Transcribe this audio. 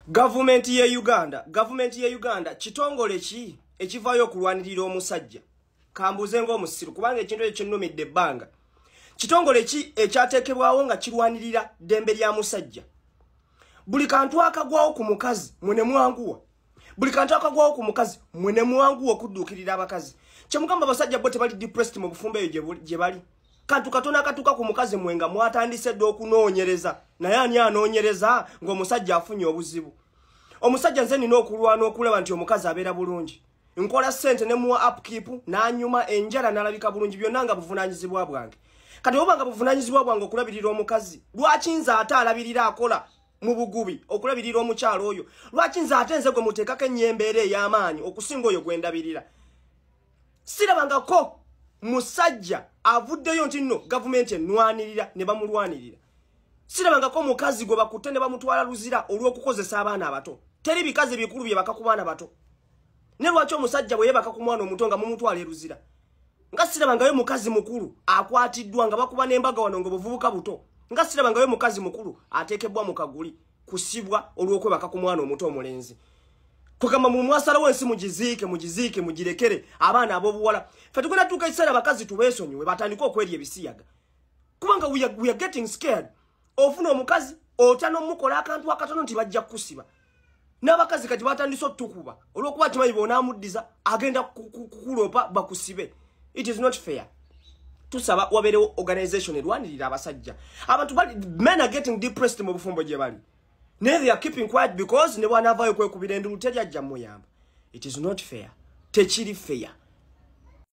Government ye Uganda kitongole ki ekivayo okulwanirira omusajja kambuze ng'omusiru kubanga ekintu ekyo kinnumidde ebbanga. Kitongole ki ekyateekebwawo nga kirwanirira ddembe lya musajja. Buli kantu akagwawo ku mukazi mwene mwanguwa. Buli kantu akagwawo ku mukazi mwene mwanguwa okudduukirira abakazi. Kyemugamba abasajja bo tebali depressed mu bufumbo eyo gye bali. Kantu katona akatuuka ku mukazi mwenga mwatandise dde okunoonyereza. Naye ani anoonyereza ng'omusajja afunye obuzibu. Omusajja nze nina okulwana okulaba nti omukazi abeera bulungi. Nkola ssente ne muwa upkeep n'anyuma enjala n'alabika bulungi byonna nga buvunaanyizibwa bwange. Kati oba nga buvunaanyizibwa bwange okulabirira omukazi, lwaki nze ate alabirira akola mu bugubi okulabirira omukyalo oyo? Lwaki nze ate nze gwe muteekako ennyembeera ey'amaanyi okusinga oyo gwe ndabirira? Sirabangako musajja avuddeyo nti nno gavumenti ennwanirira ne bamulwanirira. Sirabangako mukazi gwe bakutte ne bamutwala luzira olw'okukozesa abaana abato. Teri bikazi bikulu bye baka ku baana bato. Ne lwaki omusajja bwe yebaka ku mwana omuto nga mumutwala eruzira? Nga sirabangayo mukazi mukulu akwatiddwa nga bakuba n'embaga wano ng'obuvubuka buto. Nga sirabangayo mukazi mukulu ateekebwa mu kaguli kusibwa olw'okwebaka ku mwana omuto omulenzi. Kugamba mu mwasalawo ensi mugiziike mugirekere abaana ab'obuwala. Ffe tugenda tuuka ekiseera abakazi tubeesonyiwe batandika okwerya ebisiyaga. Kubanga we are getting scared. Ofuna omukazi otya n'omukola akantu akatono nti bajja kukusiba. N'abakazi kati batandise otukuba olw'okuba kimanyi bonaamuddiza agenda kukulopa bakusibe. It is not fair. Tusaba wabeerewo organization erwanirira abasajja. Abantu bali men are getting depressed mu bufumbo gye bali. Naye they are keeping quiet because ne bwanavaayo kwekubira endulu teri ajja muyamba. It is not fair. Tekiri fair.